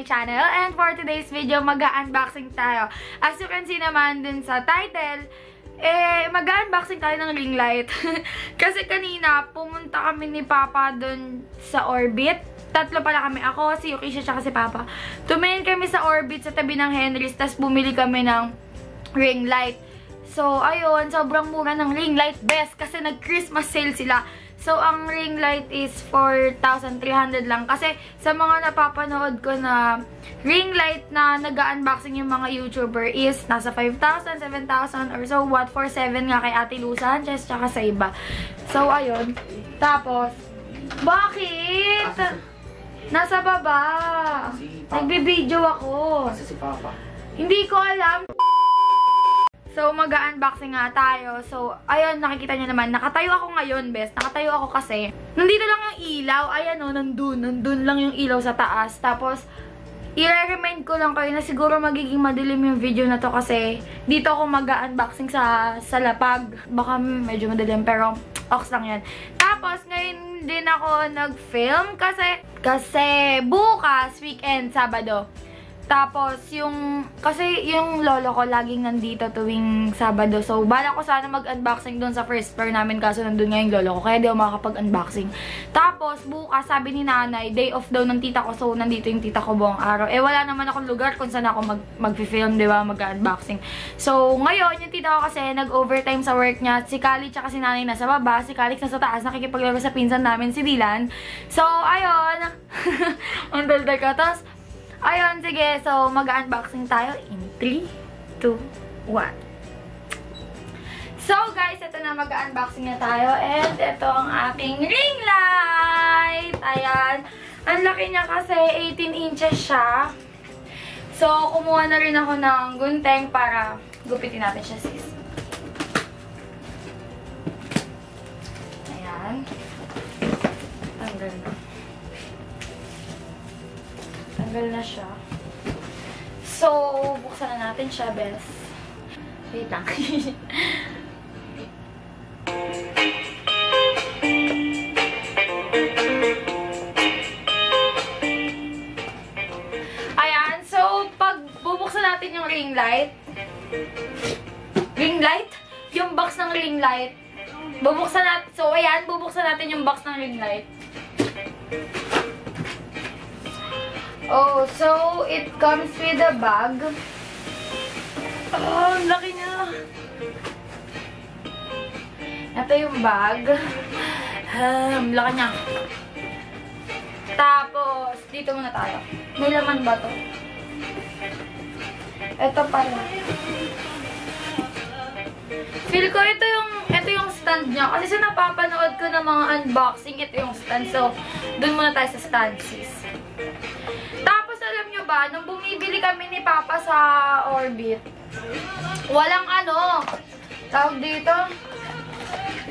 my channel. And for today's video, mag-unboxing tayo. As you can see naman dun sa title, mag-unboxing tayo ng ring light. Kasi kanina, pumunta kami ni Papa dun sa Orbit. Tatlo pala kami. Ako, si Yukisha, tsaka si Papa. Tumingin kami sa Orbit sa tabi ng Henry's, tapos bumili kami ng ring light. So, ayun, sobrang mura ng ring light, best, kasi nag-Christmas sale sila. So, ang ring light is 4,300 lang. Kasi sa mga napapanood ko na ring light na nag-unboxing yung mga YouTuber is nasa 5,000, 7,000 or so. What for 7 nga kay Ate Lu Sanchez tsaka sa iba. So, ayun. Tapos, bakit? Nasa baba. Nagbibideo ako. Kasi si Papa. Hindi ko alam. So, mag-unboxing nga tayo. So, ayun, nakikita nyo naman. Nakatayo ako ngayon, best. Nakatayo ako kasi. Nandito lang yung ilaw. Ayan o, nandun lang yung ilaw sa taas. Tapos, i-remind ko lang kayo na siguro magiging madilim yung video na to kasi dito ako mag-unboxing sa lapag. Baka medyo madilim, pero ox lang yan. Tapos, ngayon din ako nag-film kasi bukas, weekend, Sabado. Tapos, kasi yung lolo ko laging nandito tuwing Sabado. So, bala ko sana mag-unboxing doon sa first floor namin kaso nandun nga yung lolo ko. Kaya di ako makakapag-unboxing. Tapos, bukas, sabi ni nanay, day off daw ng tita ko. So, nandito yung tita ko buong araw. Wala naman akong lugar kung saan ako mag-film, di ba? Mag-unboxing. So, ngayon, yung tita ko kasi nag-overtime sa work niya. Si Kali tsaka si nanay nasa baba. Si Calix nasa taas. Nakikipaglaro sa pinsan namin, si Dylan. So, ayun. Ang daldal ka. Tapos, ayun, sige. So, mag-unboxing tayo in 3, 2, 1. So, guys, ito na. Mag-unboxing na tayo. And ito ang ating ring light. Ayan. Ang laki niya kasi 18 inches siya. So, kumuha na rin ako ng gunting para gupitin natin siya, sis. Ayan. Tanggal na. Tanggal na siya. So, buksan na natin siya, bes. Wait lang. Ayan. So, pag bubuksan natin yung ring light, yung box ng ring light, bubuksan natin, so, ayan, bubuksan natin yung box ng ring light. Oh, so it comes with a bag. Oh, ang laki niya. Ito yung bag. Ang laki niya. Tapos, dito muna tayo. May laman ba to? Ito pala. Feel ko ito yung stand niya. Kasi sa napapanood ko ng mga unboxing, ito yung stand. So, dun muna tayo sa stand, sis. Tapos, alam nyo ba, nung bumibili kami ni Papa sa Orbit, walang tawag dito,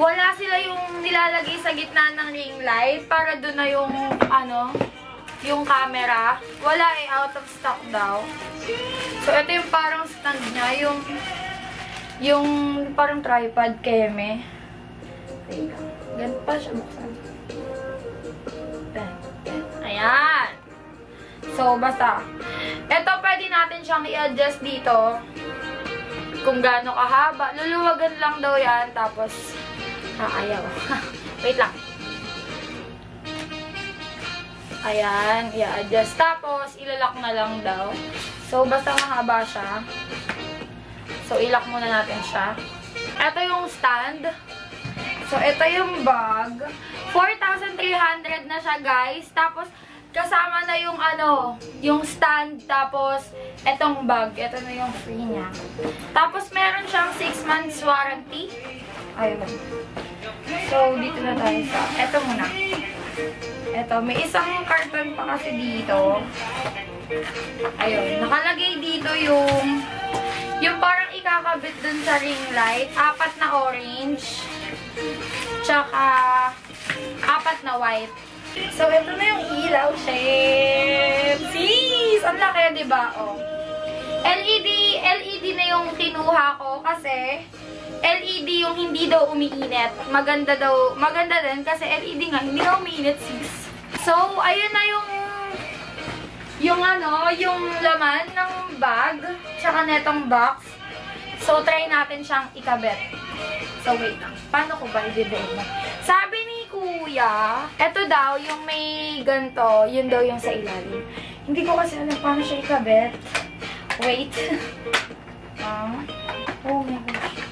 wala sila yung nilalagay sa gitna ng ring light para doon na yung camera. Wala out of stock daw. So, ito yung parang stand niya, yung parang tripod keme. Ganito pa siya buksan. Ayan. So, basta. Ito, pwede natin siyang i-adjust dito. Kung gaano kahaba. Luluwagan lang daw yan. Tapos, ayaw. Wait lang. Ayan, i-adjust. Tapos, ilalak na lang daw. So, basta mahaba siya. So, ilak muna natin siya. Ito yung stand. So, ito yung bag. 4,300 na siya, guys. Tapos, kasama na yung stand. Tapos, etong bag. Ito na yung free niya. Tapos, meron siyang 6 months warranty. Ayun. So, dito na tayo sa... Ito muna. Ito. May isang carton pa kasi dito. Ayun. Nakalagay dito yung parang ikakabit dun sa ring light. 4 na orange. Tsaka 4 na white. So, ito na yung ilaw, chef. Sis! Ang laki, diba? Oh. LED na yung kinuha ko kasi LED yung hindi daw umiinit. Maganda din kasi LED nga, hindi daw umiinit, sis. So, ayun na yung yung laman ng bag, tsaka netong box. So, try natin siyang ikabit. So, wait lang. Paano ko ba i-debate mo? Sabi ni Kuya, eto daw, yung may ganito, yun daw yung sa ilalim. Hindi ko kasi alam paano siya ikabit. Wait. Oh my gosh.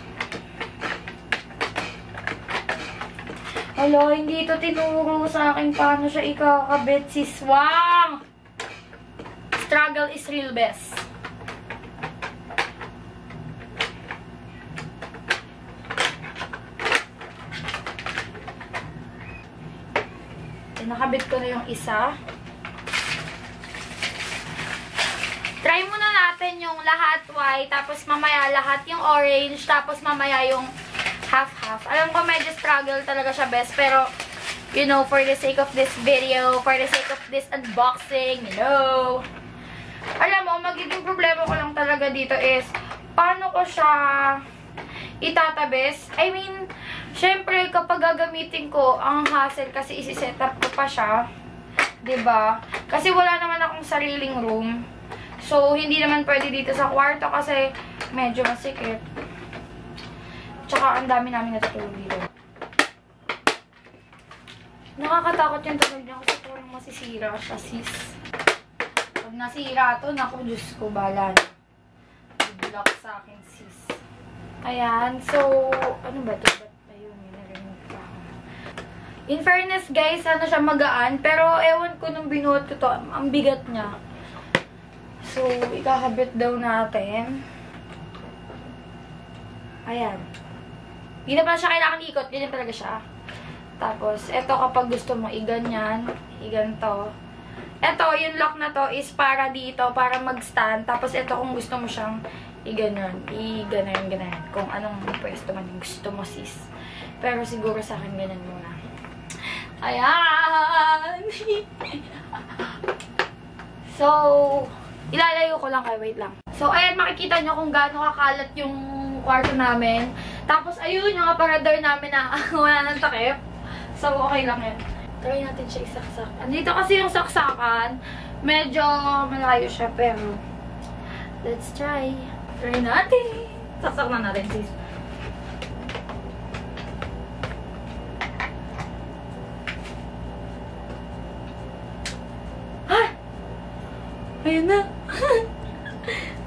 Hala, hindi ito tinuro sa akin paano siya ikakabit, sis. Wow! Struggle is real, best. Nakabit ko na yung isa. Try muna natin yung lahat white, tapos mamaya lahat yung orange, tapos mamaya yung half-half. Alam ko medyo struggle talaga siya, best, pero you know, for the sake of this video, for the sake of this unboxing, you know. Alam mo, magiging problema ko lang talaga dito is, paano ko siya itatabis? I mean, syempre, kapag gagamitin ko, ang hassle kasi isi-set up ko pa siya. 'Di ba? Kasi wala naman akong sariling room. So, hindi naman pwede dito sa kwarto kasi medyo masikip. Tsaka, ang dami namin natutulog dito. Nakakatakot yung tunog niya kasi parang masisira siya, sis. Pag nasira to, naku, Diyos ko, bala na. Ibulak sa akin, sis. Ayan, so, ano ba ito? In fairness, guys, sana siya magaan. Pero, ewan ko nung binuot ko to, ang bigat niya. So, ikakabit daw natin. Ayan. Hindi na pala siya kailangan ikot. Ganyan talaga siya. Tapos, eto kapag gusto mo iganyan, iganto. Eto, yung lock na to is para dito, para mag-stand. Tapos, eto kung gusto mo siyang iganon. Iganon. Kung anong pwesto man yung gusto mo, sis. Pero siguro sa akin, ganyan muna. Ayan! So, ilalayo ko lang kayo. Wait lang. So, ayan, makikita nyo kung gaano kakalat yung kwarto namin. Tapos, ayun, yung aparador namin na wala nang takip. So, okay lang yun. Try natin siya isaksak. Andito kasi yung saksakan. Medyo malayo siya, pero let's try. Try natin. Saksak na natin, sis. Ayun na.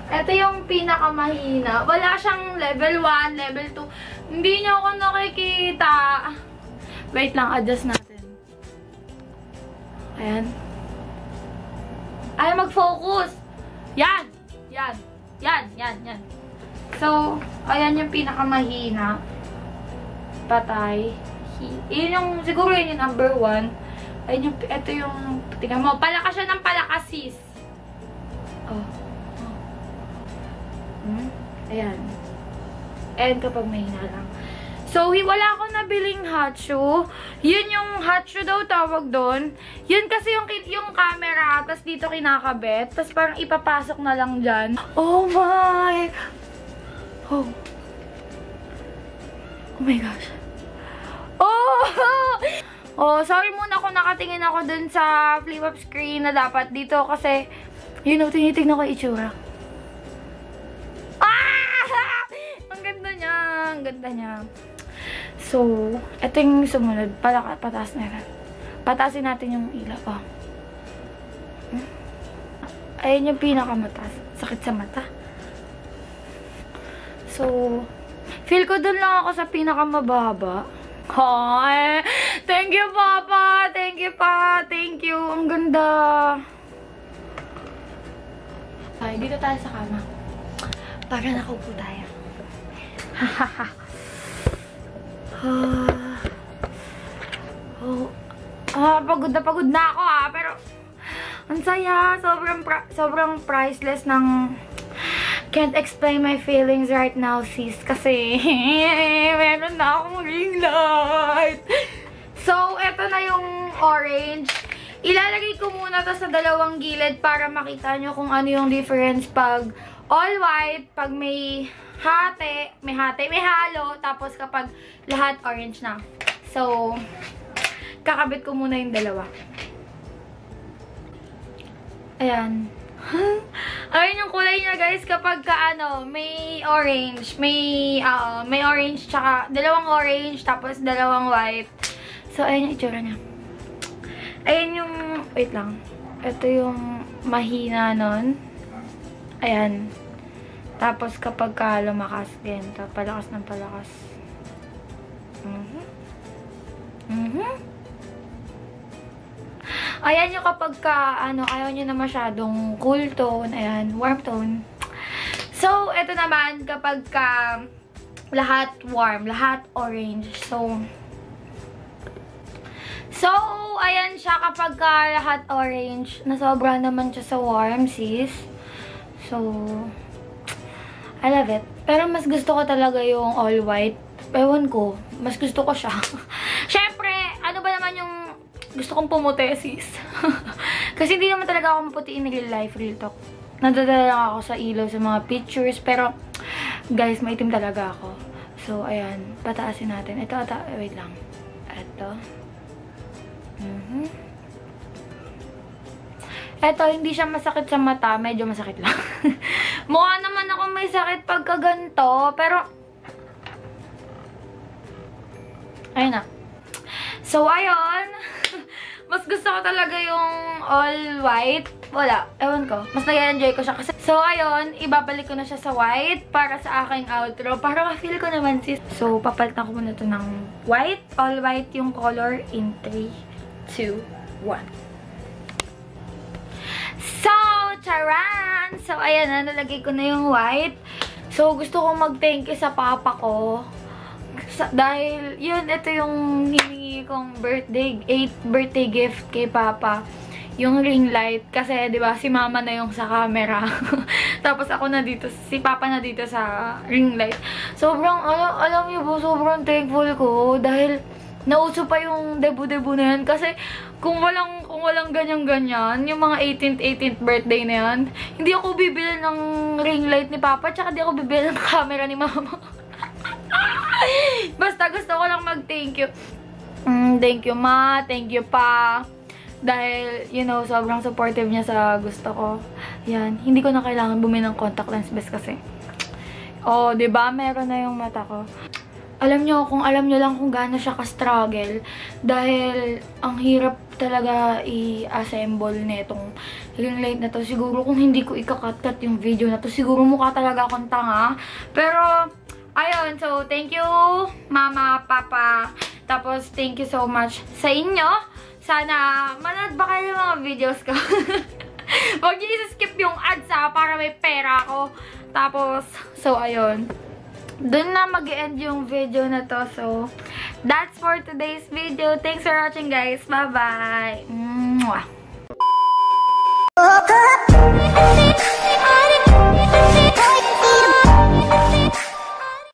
Ito yung pinakamahina. Wala siyang level 1, level 2. Hindi niyo ako nakikita. Wait lang, adjust natin. Ayan. Ay, mag-focus. Yan. Yan. So, ayan yung pinakamahina. Patay. Yun yung, siguro yun yung number 1. Ayun yung, ito yung, tingnan mo, palakas siya ng palakas, sis. Ayan. And kapag mahina lang. So, wala akong nabiling hot shoe. Yun yung hot shoe daw tawag doon. Yun kasi yung camera, tapos dito kinakabit. Tapos parang ipapasok na lang dyan. Oh my! Oh my gosh. Oh, sorry muna kung nakatingin ako dun sa flip-up screen na dapat dito kasi you know, tinitignan ko yung itsura. Ang ganda niya. So, ito yung sumunod. Pataas na yan. Pataasin natin yung ilaw. Ayan yung pinakamataas. Sakit sa mata. So, feel ko dun lang ako sa pinakamababa. Hi! Thank you, Papa! Thank you, Pa! Thank you! Ang ganda! Ay, dito tayo sa kama. Para nakaupo tayo. Pagod na ako pero ang saya. Sobrang priceless ng can't explain my feelings right now, sis. Kasi meron na akong ring light. So, eto na yung orange. Ilalagay ko muna to sa dalawang gilid para makita nyo kung ano yung difference pag all white, pag may may halo, tapos kapag lahat orange na. So, kakabit ko muna yung dalawa. Ayan. Ayun yung kulay niya, guys, kapag ka, may orange. May orange, tsaka dalawang orange, tapos dalawang white. So, ayan yung itsura niya. Ayan yung, wait lang. Ito yung mahina nun. Ayan. Tapos, kapag ka lumakas, ganito. Palakas ng palakas. Ayan yung kapag ka, ayaw nyo na masyadong cool tone. Ayan, warm tone. So, ito naman, kapag ka lahat warm, lahat orange. So, ayan siya kapag ka lahat orange. Nasobra naman siya sa warm, sis. So, I love it. Pero mas gusto ko talaga yung all white. Ewan ko, mas gusto ko siya. Syempre, ano ba naman yung gusto kong pumuti, sis? Kasi hindi naman talaga ako maputi in real life, real talk. Nadadala lang ako sa ilaw, sa mga pictures. Pero, guys, maitim talaga ako. So, ayan. Pataasin natin. Ito, wait lang. Ito. Ito, hindi siya masakit sa mata. Medyo masakit lang. Mukha naman ako may sakit pagka ganito. Pero, ayun na. So, ayun. Mas gusto ko talaga yung all white. Wala. Ewan ko. Mas nag-enjoy ko siya. Kasi, so, ayun. Ibabalik ko na siya sa white para sa aking outro. Para ma-feel ko naman, sis. So, papalitan ko muna ito ng white. All white yung color in 3, 2, 1. So, charan! So, ayan na. Nalagay ko na yung white. So, gusto ko mag-thank you sa papa ko. Dahil, yun, ito yung hiningi kong birthday 8th birthday gift kay Papa. Yung ring light. Kasi, di ba, si Mama na yung sa camera. Tapos ako na dito, si Papa na dito sa ring light. Sobrang, alam niyo po, sobrang thankful ko. Dahil, nauso pa yung debu-debu na yan. Kasi, kung walang ganyan-ganyan, yung mga 18th birthday na yan, hindi ako bibili ng ring light ni Papa, tsaka di ako bibili ng camera ni Mama. Basta gusto ko lang mag-thank you. Thank you, Ma. Thank you, Pa. Dahil, you know, sobrang supportive niya sa gusto ko. Yan. Hindi ko na kailangan bumili ng contact lens best kasi. Oh, diba? Meron na yung mata ko. Alam nyo lang kung gaano siya ka-struggle. Dahil, ang hirap talaga i-assemble nitong ring light na to. Siguro kung hindi ko ikakat-cut yung video na to, siguro mukha talaga akong tanga. Pero, ayun, so thank you Mama, Papa. Tapos thank you so much sa inyo. Sana manood ba kayo ng mga videos ko? Huwag niyo isa-skip yung ads para may pera ako. Tapos, so ayun. Doon na mag-end yung video na to. So, that's for today's video. Thanks for watching, guys. Bye-bye!